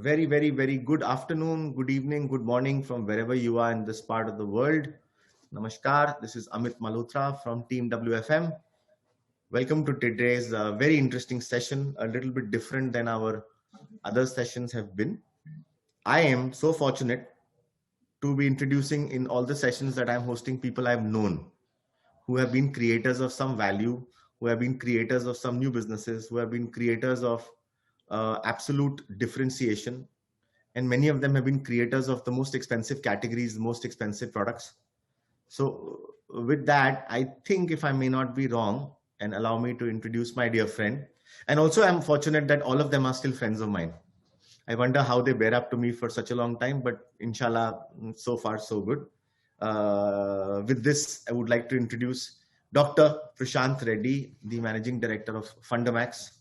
very good afternoon, good evening, good morning from wherever you are in this part of the world. Namaskar. This is Amit Malhotra from Team WFM. Welcome to today's very interesting session, a little bit different than our other sessions have been. I am so fortunate to be introducing in all the sessions that I'm hosting people I've known who have been creators of some value, who have been creators of some new businesses, who have been creators of absolute differentiation, and many of them have been creators of the most expensive categories, the most expensive products. So with that, I think, if I may not be wrong, and allow me to introduce my dear friend. And also I'm fortunate that all of them are still friends of mine. I wonder how they bear up to me for such a long time, but inshallah, so far so good. With this, I would like to introduce Dr. Prashant Reddy, the Managing Director of Fundamax,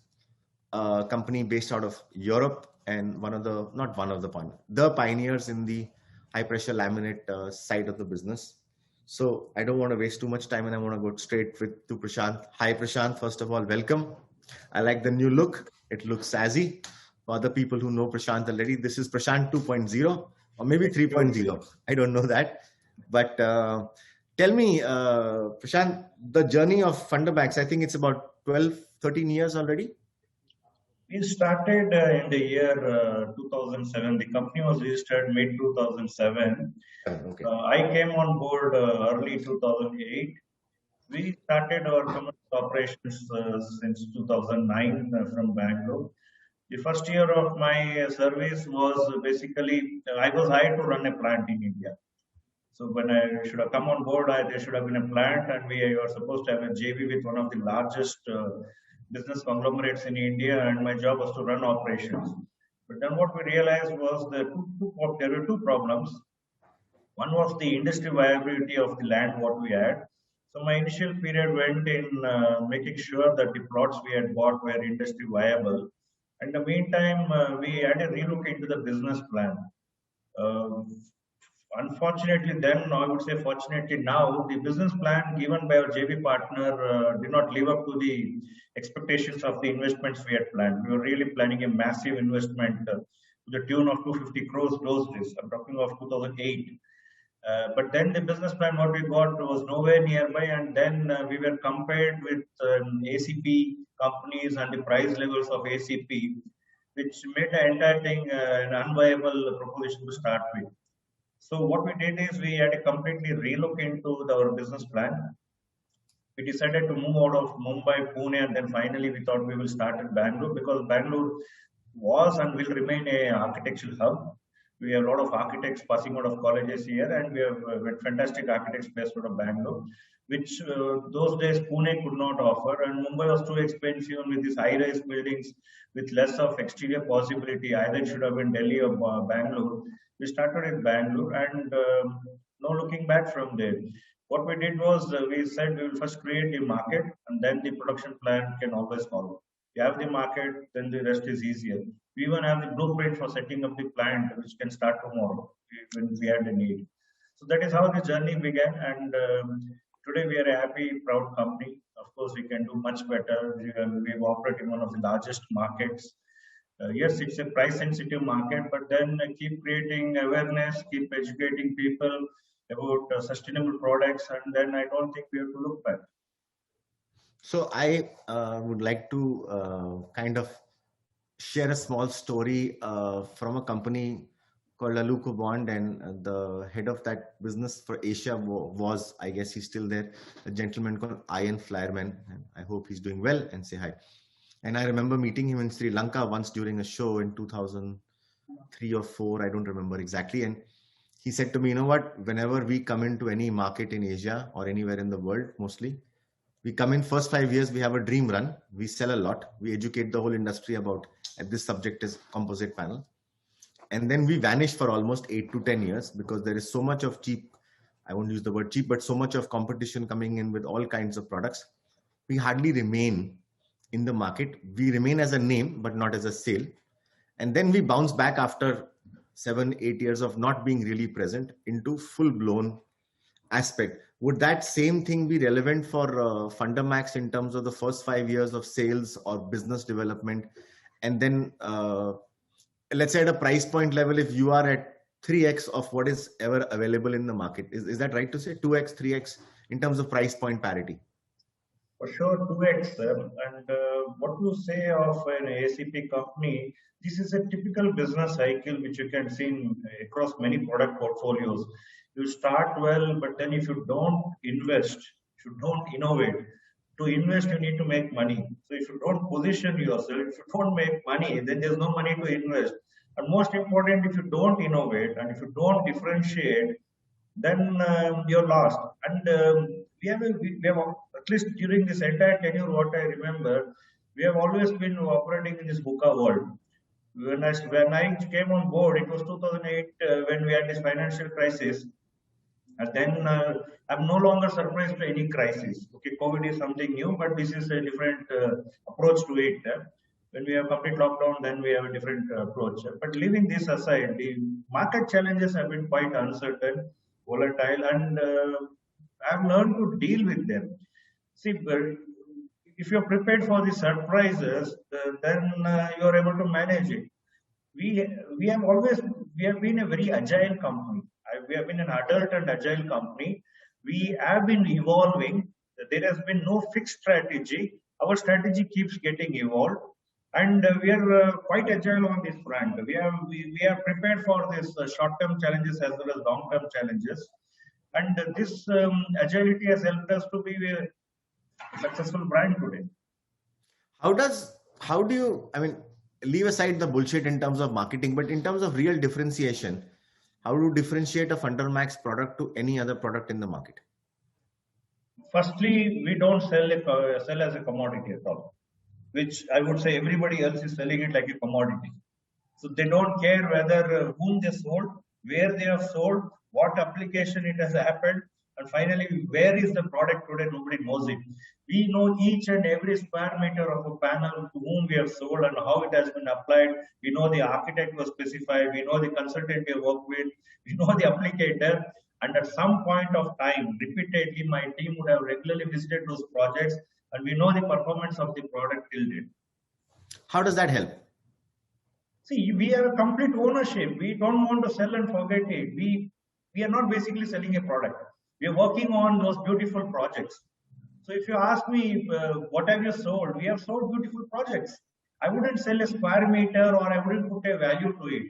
a company based out of Europe, and the pioneers in the high pressure laminate side of the business. So I don't want to waste too much time, and I want to go straight to Prashant. Hi Prashant, first of all, welcome. I like the new look. It looks sassy. For other people who know Prashant already, this is Prashant 2.0 or maybe 3.0. I don't know that. But tell me, Prashant, the journey of Fundamax, I think it's about 12, 13 years already. We started in the year 2007. The company was registered mid 2007. Okay. I came on board early 2008. We started our commercial operations since 2009 from Bangalore. The first year of my service was basically, I was hired to run a plant in India. So when I should have come on board, there should have been a plant, and we were supposed to have a JV with one of the largest business conglomerates in India, and my job was to run operations. But then what we realized was that there were two problems. One was the industry viability of the land what we had. So my initial period went in making sure that the plots we had bought were industry viable. In the meantime, we had a relook into the business plan. Uh, Unfortunately, then I would say fortunately now, the business plan given by our JV partner did not live up to the expectations of the investments we had planned. We were really planning a massive investment to the tune of 250 crores those days. I'm talking of 2008. But then the business plan what we got was nowhere nearby, and then we were compared with ACP companies and the price levels of ACP, which made the entire thing an unviable proposition to start with. So what we did is we had to completely relook into our business plan. We decided to move out of Mumbai, Pune, and then finally we thought we will start in Bangalore, because Bangalore was and will remain a architectural hub. We have a lot of architects passing out of colleges here, and we have fantastic architects based out of Bangalore, which those days Pune could not offer, and Mumbai was too expensive, and with these high-rise buildings with less of exterior possibility. Either it should have been Delhi or Bangalore. We started in Bangalore, and no looking back from there. What we did was we said we will first create the market, and then the production plan can always follow. You have the market, then the rest is easier. We even have the blueprint for setting up the plant, which can start tomorrow when we had the need. So that is how the journey began, and today we are a happy, proud company. Of course, we can do much better. We operate in one of the largest markets. Yes, it's a price-sensitive market, but then keep creating awareness, keep educating people about sustainable products, and then I don't think we have to look back. So I would like to kind of share a small story from a company called Aluko Bond, and the head of that business for Asia was, I guess he's still there, a gentleman called Ian Flyerman. And I hope he's doing well, and say hi. And I remember meeting him in Sri Lanka once during a show in 2003 or 4, I don't remember exactly. And he said to me, you know what, whenever we come into any market in Asia or anywhere in the world, mostly, we come in first 5 years, we have a dream run. We sell a lot. We educate the whole industry about this subject is composite panel. And then we vanish for almost 8 to 10 years because there is so much of cheap, I won't use the word cheap, but so much of competition coming in with all kinds of products. We hardly remain in the market. We remain as a name, but not as a sale. And then we bounce back after 7, 8 years of not being really present into full-blown aspect. Would that same thing be relevant for Fundamax in terms of the first 5 years of sales or business development, and then let's say at a price point level, if you are at 3x of what is ever available in the market, is that right to say 2x, 3x in terms of price point parity? For sure, 2x. And what you say of an ACP company, this is a typical business cycle which you can see across many product portfolios. You start well, but then if you don't invest, if you don't innovate, to invest you need to make money. So if you don't position yourself, if you don't make money, then there's no money to invest. And most important, if you don't innovate and if you don't differentiate, then you're lost. And we have at least during this entire tenure, what I remember, we have always been operating in this VUCA world. When I came on board, it was 2008 when we had this financial crisis, and then I'm no longer surprised to any crisis. Okay, COVID is something new, but this is a different approach to it. When we have complete lockdown, then we have a different approach. But leaving this aside, the market challenges have been quite uncertain, volatile, and I've learned to deal with them. See, if you're prepared for the surprises, then you're able to manage it. We have always we have been a very agile company. We have been an adult and agile company. We have been evolving. There has been no fixed strategy. Our strategy keeps getting evolved, and we are quite agile on this front. We are prepared for this short-term challenges as well as long-term challenges, and this agility has helped us to be a successful brand today. How do you, I mean, leave aside the bullshit in terms of marketing, but in terms of real differentiation, how do you differentiate a Fundermax product to any other product in the market? Firstly, we don't sell as a commodity at all, which I would say everybody else is selling it like a commodity. So they don't care whether whom they sold, where they have sold, what application it has happened, and finally, where is the product today? Nobody knows it. We know each and every square meter of a panel to whom we have sold and how it has been applied. We know the architect was specified. We know the consultant we work with. We know the applicator. And at some point of time, repeatedly, my team would have regularly visited those projects, and we know the performance of the product till date. How does that help? See, we have a complete ownership. We don't want to sell and forget it. We are not basically selling a product. We are working on those beautiful projects. So if you ask me, what have you sold? We have sold beautiful projects. I wouldn't sell a square meter or I wouldn't put a value to it.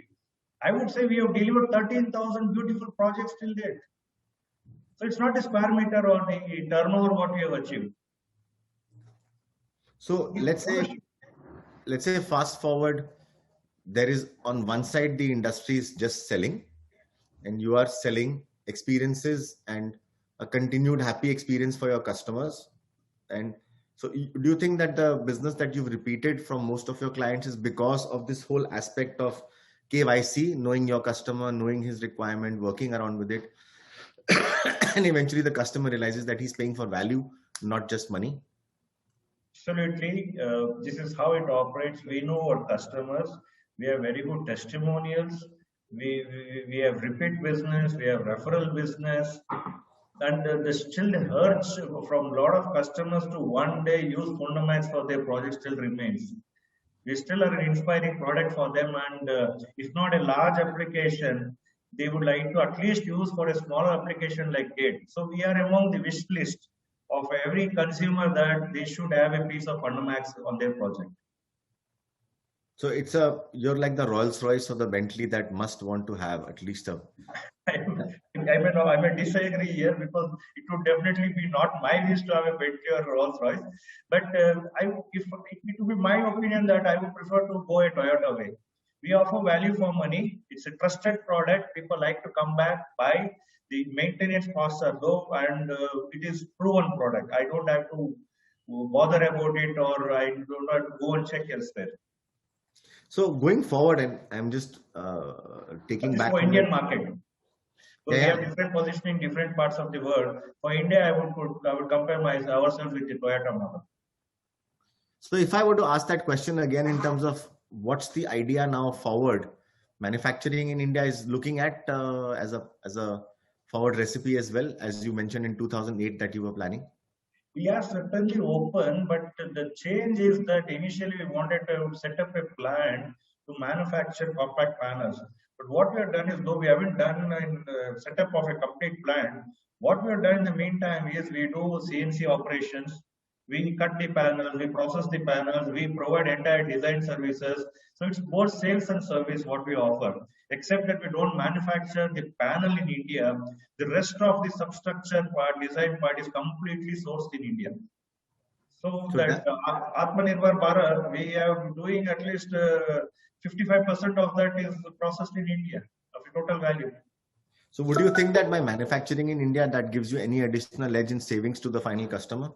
I would say we have delivered 13,000 beautiful projects till date. So it's not a square meter or the turnover what we have achieved. So let's say fast forward, there is on one side the industry is just selling, and you are selling experiences and a continued happy experience for your customers. And so do you think that the business that you've repeated from most of your clients is because of this whole aspect of KYC, knowing your customer, knowing his requirement, working around with it, and eventually the customer realizes that he's paying for value, not just money? Absolutely. This is how it operates. We know our customers. We have very good testimonials. We have repeat business. We have referral business. And the still urge from a lot of customers to one day use Fundermax for their project still remains. We still are an inspiring product for them, and if not a large application, they would like to at least use for a smaller application like Gate. So we are among the wish list of every consumer that they should have a piece of Fundermax on their project. So you're like the Rolls Royce or the Bentley that must want to have at least a. I may disagree here because it would definitely be not my wish to have a Bentley or Rolls Royce. But if it would be my opinion that I would prefer to go a Toyota way. We offer value for money. It's a trusted product. People like to come back, buy. The maintenance costs are low, and it is proven product. I don't have to bother about it, or I don't have to go and check elsewhere. So going forward, and I'm just taking back for Indian market. So yeah. We have different positioning in different parts of the world. For India, I would compare ourselves with the Toyota model. So if I were to ask that question again in terms of what's the idea now forward, manufacturing in India is looking at as a forward recipe as well, as you mentioned in 2008 that you were planning? We are certainly open, but the change is that initially we wanted to set up a plant to manufacture compact panels. But what we have done is, though we haven't done in setup of a complete plant, what we have done in the meantime is we do CNC operations. We cut the panels, we process the panels, we provide entire design services. So it's both sales and service what we offer. Except that we don't manufacture the panel in India, the rest of the substructure part, design part is completely sourced in India. So So that that, Atmanirbhar Bharat, we are doing at least 55% of that is processed in India of the total value. so would you think that by manufacturing in India, that gives you any additional edge in savings to the final customer?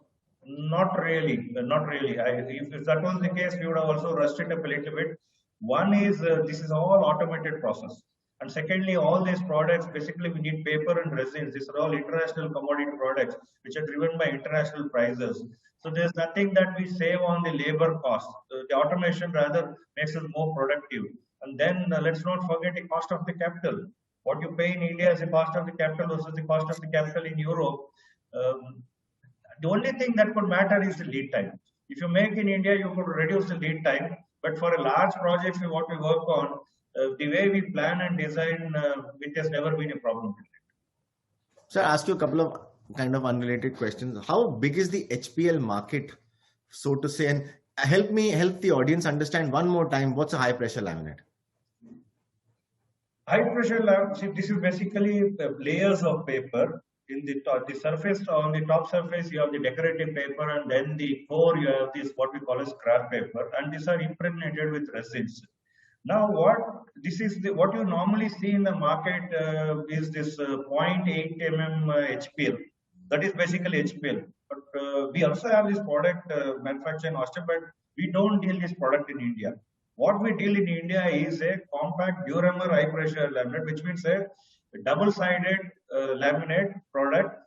Not really, not really. If that was the case, we would have also rushed it up a little bit. One is this is all automated process, and secondly, all these products basically we need paper and resins. These are all international commodity products which are driven by international prices. So there's nothing that we save on the labor cost. The automation rather makes us more productive. And then let's not forget the cost of the capital. What you pay in India is the cost of the capital versus the cost of the capital in Europe. Um, the only thing that could matter is the lead time. If you make in India, you could reduce the lead time. But for a large project, what we work on, the way we plan and design, it has never been a problem. So I ask you a couple of kind of unrelated questions. How big is the HPL market, so to say? And help the audience understand one more time, what's a high pressure laminate? High pressure lab, see, this is basically layers of paper. In the top, the surface, on the top surface, you have the decorative paper, and then the core, you have this what we call as scrap paper, and these are impregnated with resins. Now, what you normally see in the market is this zero point 0.8 mm HPL. That is basically HPL. But we also have this product manufactured in Austria, but we don't deal this product in India. What we deal in India is a compact Duramer high pressure laminate, which means a double-sided laminate product.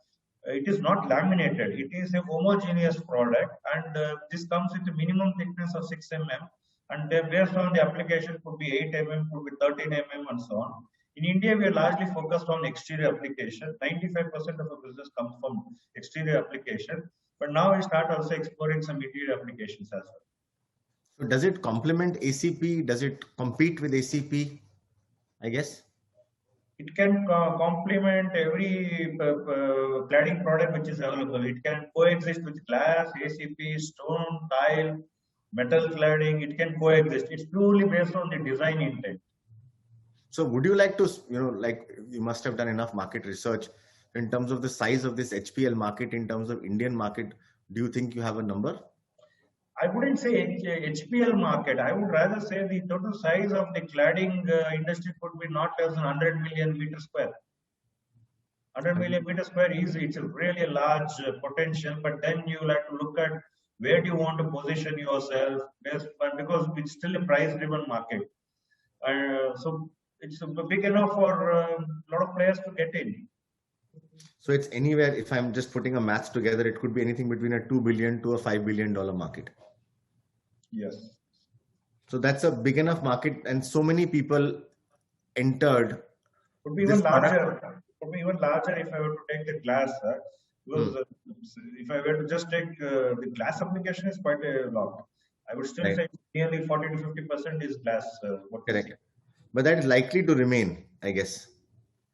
It is not laminated. It is a homogeneous product, and this comes with a minimum thickness of 6 mm. And based on the application, could be 8 mm, could be 13 mm, and so on. In India, we are largely focused on exterior application. 95% of our business comes from exterior application, but now we start also exploring some interior applications as well. So does it complement ACP? Does it compete with ACP? I guess it can complement every cladding product which is available. It can coexist with glass, ACP, stone, tile, metal cladding. It can coexist. It's purely based on the design intent. So would you like to, like you must have done enough market research in terms of the size of this HPL market, in terms of Indian market, do you think you have a number? I wouldn't say HPL market. I would rather say the total size of the cladding industry could be not less than 100 million meter square. 100 million meter square it's a really large potential, but then you will have to look at where do you want to position yourself, because it's still a price-driven market. So it's big enough for a lot of players to get in. So it's anywhere, if I'm just putting a maths together, it could be anything between a $2 billion to a $5 billion market. Yes. So that's a big enough market, and so many people entered. Could be even larger. Could be even larger if I were to take the glass. Because if I were to just take the glass application is quite a lot. I would still say nearly 40 to 50% is glass. Correct. But that is likely to remain, I guess.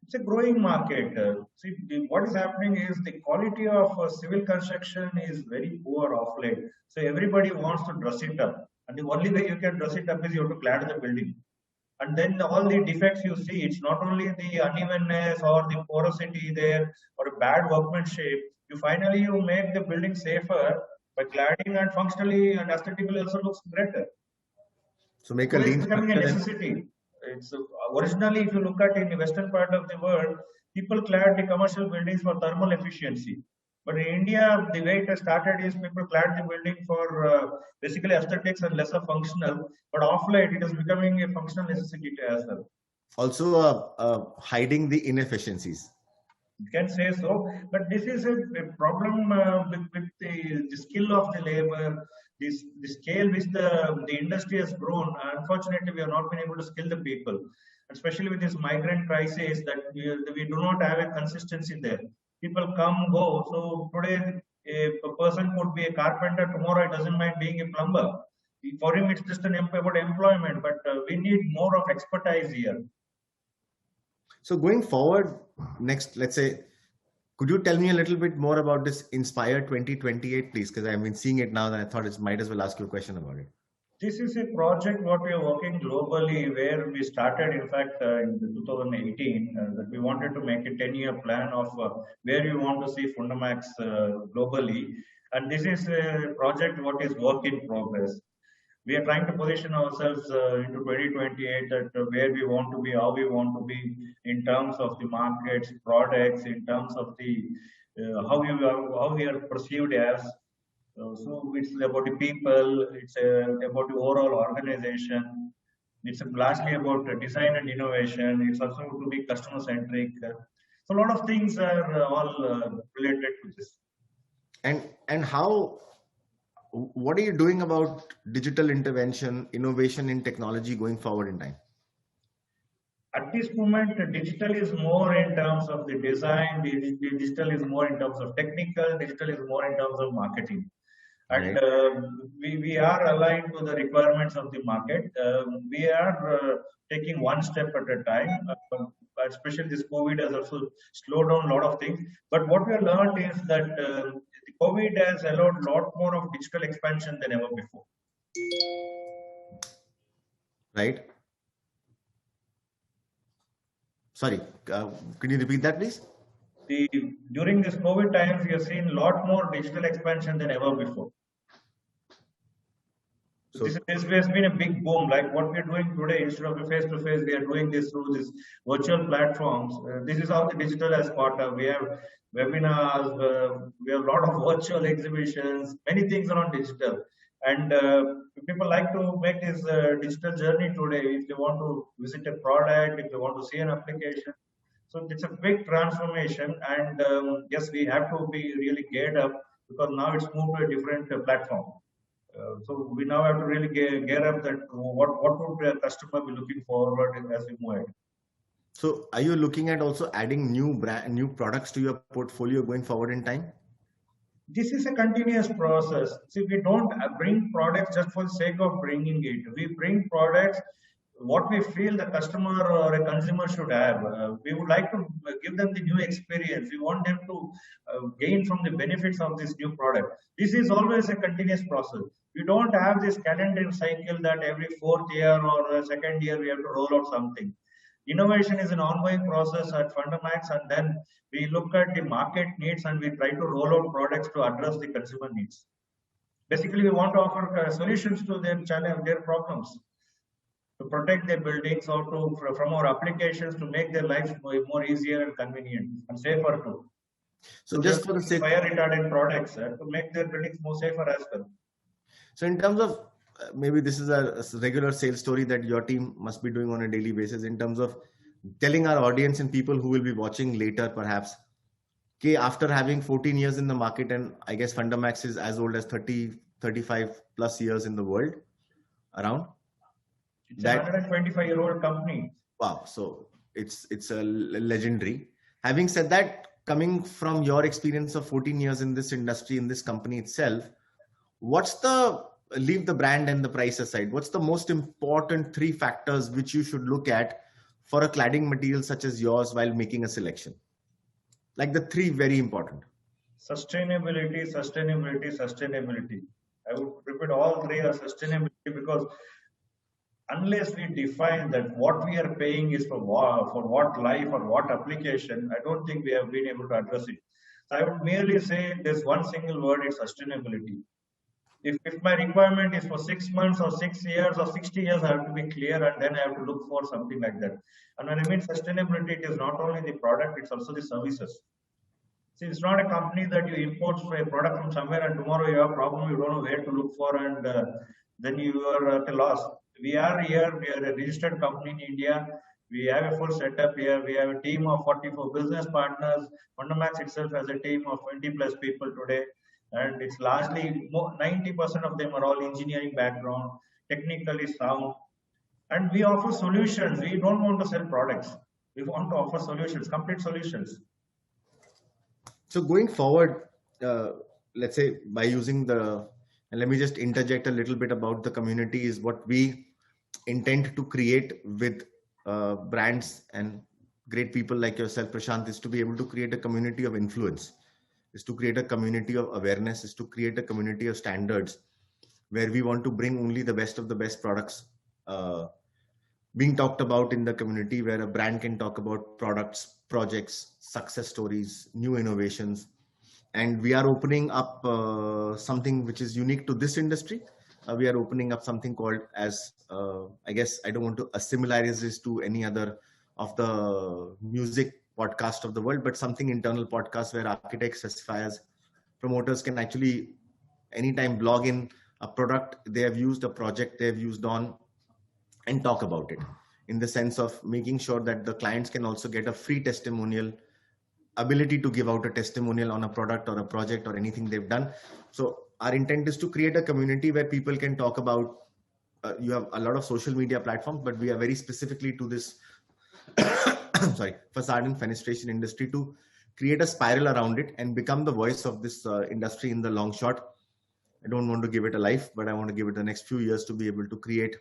It's a growing market. See, what is happening is the quality of civil construction is very poor of late. So everybody wants to dress it up. And the only way you can dress it up is you have to clad the building. And then all the defects you see, it's not only the unevenness or the porosity there or a bad workmanship. You make the building safer by cladding, and functionally and aesthetically also looks better. So make a lean becoming a necessity. It's originally, if you look at in the western part of the world, people clad the commercial buildings for thermal efficiency. But in India, the way it has started is people clad the building for basically aesthetics and lesser functional. But of late, it is becoming a functional necessity as well. Also, hiding the inefficiencies. You can say so, but this is a problem with the skill of the labor, the scale which the industry has grown. Unfortunately, we have not been able to skill the people, especially with this migrant crisis, that we do not have a consistency there. People come, go. So today, a person could be a carpenter, tomorrow it doesn't mind being a plumber. For him, it's just about employment, but we need more of expertise here. So going forward, next, let's say, could you tell me a little bit more about this Inspire 2028, please? Because I've been seeing it now, and I thought it might as well ask you a question about it. This is a project what we are working globally, where we started, in fact, in 2018, that we wanted to make a 10-year plan of where we want to see Fundamax globally. And this is a project what is work in progress. We are trying to position ourselves into 2028 that where we want to be, how we want to be in terms of the markets, products, in terms of the how we are perceived as. So it's about the people, it's about the overall organization. It's largely about design and innovation. It's also to be customer centric. So a lot of things are all related to this. And how, what are you doing about digital intervention, innovation in technology going forward in time? At this moment, digital is more in terms of the design, digital is more in terms of technical, digital is more in terms of marketing. And we are aligned to the requirements of the market. We are taking one step at a time. Especially this COVID has also slowed down a lot of things. But what we have learned is that the COVID has allowed a lot more of digital expansion than ever before. Right. Sorry, could you repeat that, please? During this COVID times, we have seen a lot more digital expansion than ever before. So this has been a big boom. Like what we are doing today, instead of a face-to-face, we are doing this through these virtual platforms. This is how the digital has caught up. We have webinars, we have a lot of virtual exhibitions, many things around digital. And people like to make this digital journey today. If they want to visit a product, if they want to see an application. So it's a big transformation. And yes, we have to be really geared up because now it's moved to a different platform. So we now have to really gear up that what would the customer be looking forward as we move ahead. So are you looking at also adding new products to your portfolio going forward in time? This is a continuous process. See, we don't bring products just for the sake of bringing it. We bring products what we feel the customer or a consumer should have. We would like to give them the new experience. We want them to gain from the benefits of this new product. This is always a continuous process. We don't have this calendar cycle that every 4th year or second year we have to roll out something. Innovation is an ongoing process at Fundamax, and then we look at the market needs and we try to roll out products to address the consumer needs. Basically, we want to offer solutions to their challenge, their problems, to protect their buildings or to from our applications to make their lives more easier and convenient and safer too. So just for the sake, fire retardant products to make their buildings more safer as well. So in terms of maybe this is a regular sales story that your team must be doing on a daily basis in terms of telling our audience and people who will be watching later perhaps, okay, after having 14 years in the market, and I guess Fundamax is as old as 35 plus years in the world around. It's a 125-year-old company. Wow. So it's a legendary. Having said that, coming from your experience of 14 years in this industry, in this company itself, what's the, leave the brand and the price aside, what's the most important 3 factors which you should look at for a cladding material such as yours while making a selection? Like the 3 very important. Sustainability, sustainability, sustainability. I would repeat all 3 are sustainability, because unless we define that what we are paying is for what life or what application, I don't think we have been able to address it. So I would merely say there's one single word, it's sustainability. If my requirement is for 6 months or 6 years or 60 years, I have to be clear, and then I have to look for something like that. And when I mean sustainability, it is not only the product, it's also the services. See, it's not a company that you import a product from somewhere and tomorrow you have a problem, you don't know where to look for, and then you are at a loss. We are here, we are a registered company in India. We have a full setup here. We have a team of 44 business partners. Fundamax itself has a team of 20 plus people today. And it's largely 90% of them are all engineering background, technically sound. And we offer solutions. We don't want to sell products. We want to offer solutions, complete solutions. So going forward, let's say by using the And let me just interject a little bit about the community is what we intend to create with brands and great people like yourself, Prashant, is to be able to create a community of influence, is to create a community of awareness, is to create a community of standards where we want to bring only the best of the best products uh, being talked about in the community, where a brand can talk about products, projects, success stories, new innovations. And we are opening up something which is unique to this industry. We are opening up something called as, I guess I don't want to assimilarize this to any other of the music podcast of the world, but something internal podcast where architects, specifiers, promoters can actually anytime blog in a product they have used, a project they have used on, and talk about it, in the sense of making sure that the clients can also get a free testimonial, ability to give out a testimonial on a product or a project or anything they've done. So our intent is to create a community where people can talk about, you have a lot of social media platforms, but we are very specifically to this sorry, facade and fenestration industry, to create a spiral around it and become the voice of this industry in the long shot. I don't want to give it a life, but I want to give it the next few years to be able to create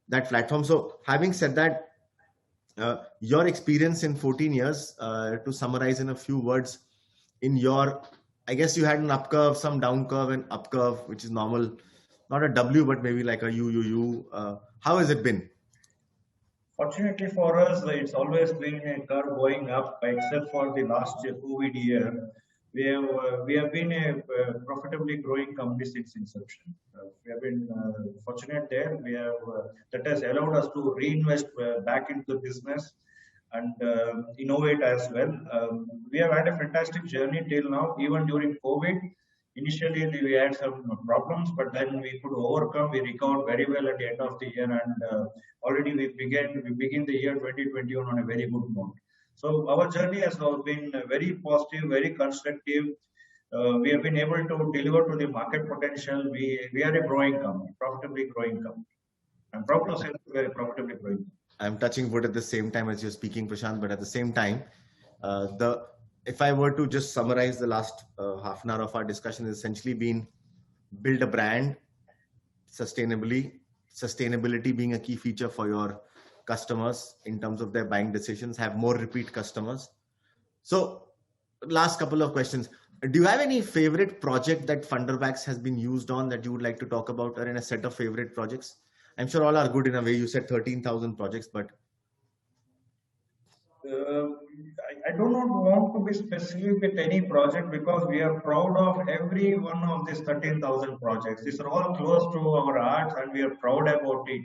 that platform. So having said that, your experience in 14 years, to summarize in a few words, in your, I guess you had an up curve, some down curve, and up curve, which is normal, not a W, but maybe like a U. How has it been? Fortunately for us, it's always been a curve going up, except for the last COVID year. We have been a profitably growing company since inception. We have been fortunate there. That has allowed us to reinvest back into the business and innovate as well. We have had a fantastic journey till now, even during COVID. Initially, we had some problems, but then we could overcome. We recovered very well at the end of the year, and already we begin the year 2021 on a very good note. So our journey has now been very positive, very constructive. We have been able to deliver to the market potential. We are a growing company, profitably growing company. I'm proud to say that we are a profitably growing company. I'm touching wood at the same time as you're speaking, Prashant, but at the same time, the if I were to just summarize the last half an hour of our discussion, has essentially been build a brand sustainably, sustainability being a key feature for your customers in terms of their buying decisions, have more repeat customers. So last couple of questions. Do you have any favorite project that Funderwax has been used on that you would like to talk about, or in a set of favorite projects? I'm sure all are good in a way. You said 13,000 projects, but uh, I do not want to be specific with any project because we are proud of every one of these 13,000 projects. These are all close to our hearts and we are proud about it.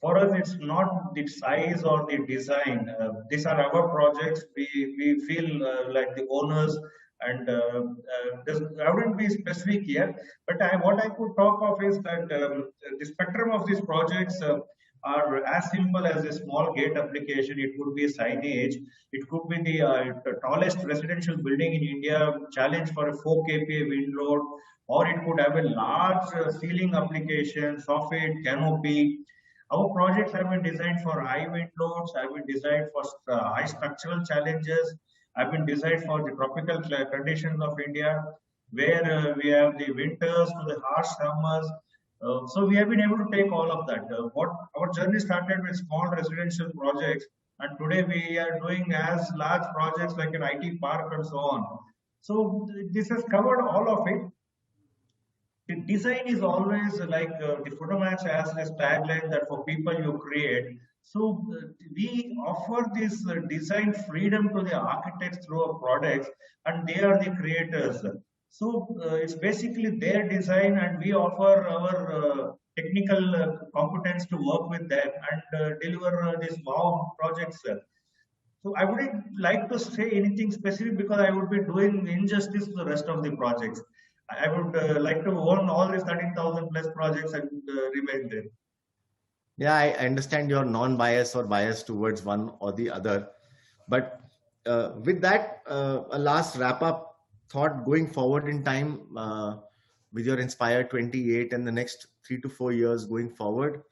For us, it's not the size or the design. These are our projects. We feel like the owners, and I wouldn't be specific here, but what I could talk of is that the spectrum of these projects are as simple as a small gate application. It could be signage. It could be the tallest residential building in India, challenge for a 4 kPa wind load, or it could have a large ceiling application, soffit, canopy. Our projects have been designed for high wind loads, have been designed for high structural challenges, have been designed for the tropical conditions of India, where we have the winters to the harsh summers. So we have been able to take all of that. What our journey started with small residential projects, and today we are doing as large projects like an IT park and so on. So this has covered all of it. The design is always like the Photomatch has this tagline that for people you create. So we offer this design freedom to the architects through our products, and they are the creators. So it's basically their design, and we offer our technical competence to work with them and deliver these wow projects. So I wouldn't like to say anything specific because I would be doing injustice to the rest of the projects. I would like to own all these 13,000 plus projects and remain there. yeah, I understand your non-bias or bias towards one or the other. But with that, a last wrap up thought going forward in time, with your Inspire 28 and the next 3 to 4 years going forward,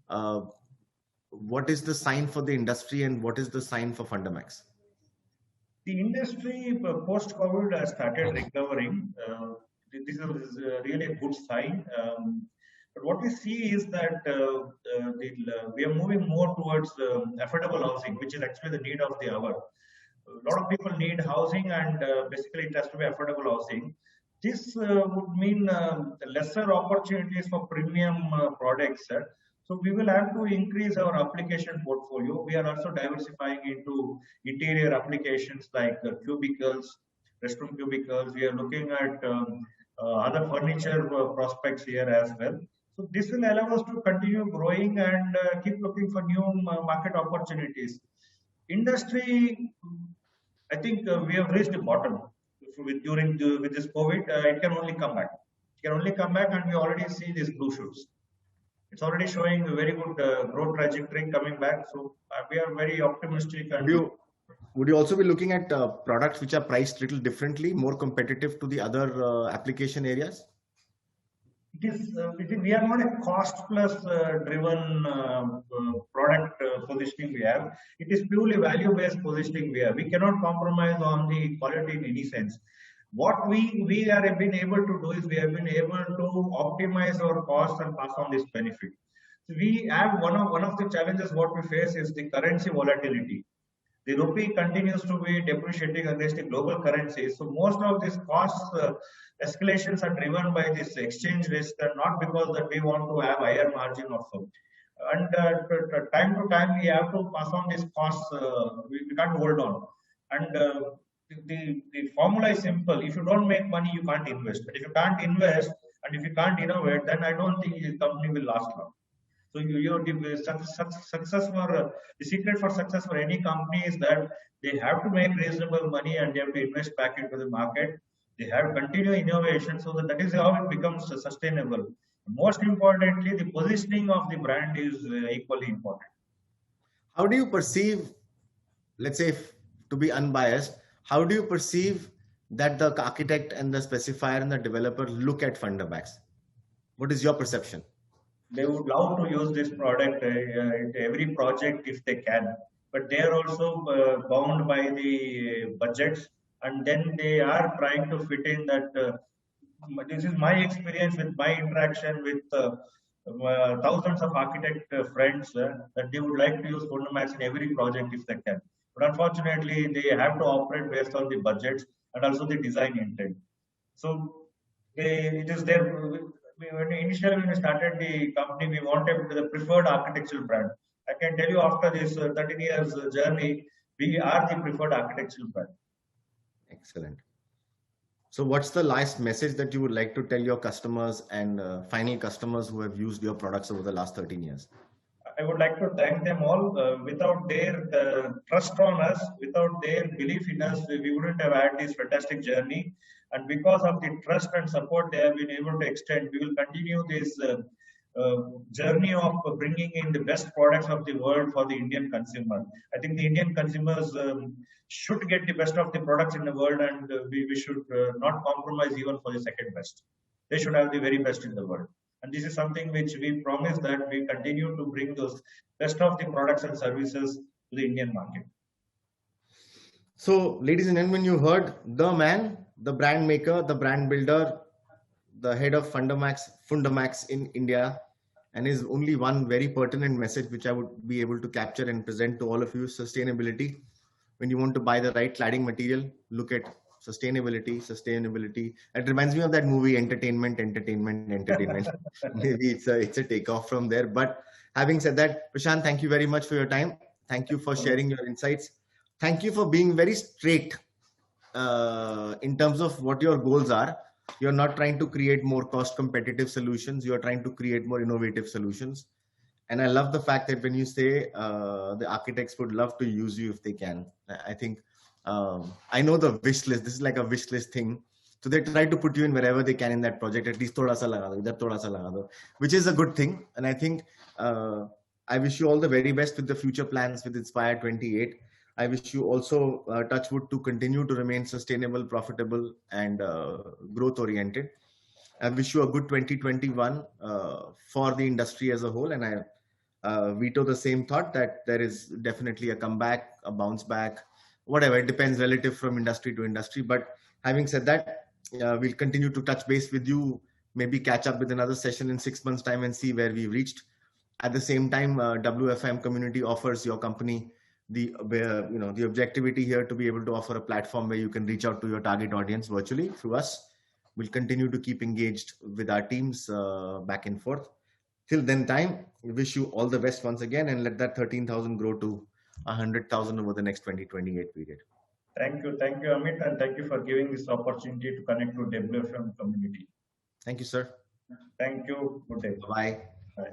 uh, what is the sign for the industry and what is the sign for Fundamax? The industry post-COVID has started recovering. this is really a good sign. But what we see is that we are moving more towards affordable housing, which is actually the need of the hour. A lot of people need housing, and basically it has to be affordable housing. This would mean lesser opportunities for premium products. So we will have to increase our application portfolio. We are also diversifying into interior applications like cubicles, restroom cubicles. We are looking at other furniture prospects here as well. So this will allow us to continue growing and keep looking for new market opportunities. Industry, I think we have reached the bottom. With this COVID, it can only come back. It can only come back, and we already see these blue shoots. It's already showing a very good growth trajectory coming back. So we are very optimistic. And would you also be looking at products which are priced a little differently, more competitive to the other application areas? We are not a cost plus driven product positioning we have. It is purely value based positioning we have. We cannot compromise on the quality in any sense. What we have been able to do is we have been able to optimize our costs and pass on this benefit. So we have one of the challenges what we face is the currency volatility. The rupee continues to be depreciating against the global currencies. So most of these costs escalations are driven by this exchange risk, and not because that we want to have higher margin or so. And time to time we have to pass on these costs. We can't hold on. And the formula is simple. If you don't make money, you can't invest. But if you can't invest and if you can't innovate, then I don't think the company will last long. So success for the secret for success for any company is that they have to make reasonable money and they have to invest back into the market. They have continued innovation, so that is how it becomes sustainable. Most importantly, the positioning of the brand is equally important. How do you perceive, let's say, to be unbiased, how do you perceive that the architect and the specifier and the developer look at Fundabax? What is your perception? They would love to use this product in every project if they can, but they are also bound by the budgets, and then they are trying to fit in that. This is my experience with my interaction with thousands of architect friends that they would like to use Fundamax in every project if they can. But unfortunately, they have to operate based on the budgets and also the design intent. So it is there. Initially, when we started the company, we wanted the preferred architectural brand. I can tell you after this 13 years journey, we are the preferred architectural brand. Excellent. So what's the last message that you would like to tell your customers and final customers who have used your products over the last 13 years? I would like to thank them all. Without their trust on us, without their belief in us, we wouldn't have had this fantastic journey. And because of the trust and support they have been able to extend, we will continue this journey of bringing in the best products of the world for the Indian consumer. I think the Indian consumers should get the best of the products in the world, and we should not compromise even for the second best. They should have the very best in the world. And this is something which we promise that we continue to bring those best of the products and services to the Indian market. So, ladies and gentlemen, you heard the man, the brand maker, the brand builder, the head of Fundamax in India, and is only one very pertinent message which I would be able to capture and present to all of you: sustainability. When you want to buy the right cladding material, look at sustainability. It reminds me of that movie, Entertainment. Maybe it's a takeoff from there. But having said that, Prashant, thank you very much for your time. Thank you for sharing your insights. Thank you for being very straight in terms of what your goals are. You're not trying to create more cost competitive solutions. You're trying to create more innovative solutions. And I love the fact that when you say the architects would love to use you if they can. I think I know the wish list. This is like a wish list thing. So they try to put you in wherever they can in that project. At least thoda sa laga do, idhar thoda sa laga do, which is a good thing. And I think I wish you all the very best with the future plans with Inspire 28. I wish you also touch wood to continue to remain sustainable, profitable, and growth oriented. I wish you a good 2021 for the industry as a whole. And I veto the same thought that there is definitely a comeback, a bounce back, whatever. It depends relative from industry to industry. But having said that, We'll continue to touch base with you, maybe catch up with another session in 6 months' time and see where we've reached. At the same time, WFM community offers your company the objectivity here to be able to offer a platform where you can reach out to your target audience virtually through us. We'll continue to keep engaged with our teams back and forth. Till then time, we wish you all the best once again, and let that 13,000 grow to 100,000 over the next 2028 period. Thank you, Amit, and thank you for giving this opportunity to connect to WFM community. Thank you, sir. Thank you. Good day. Bye. Bye.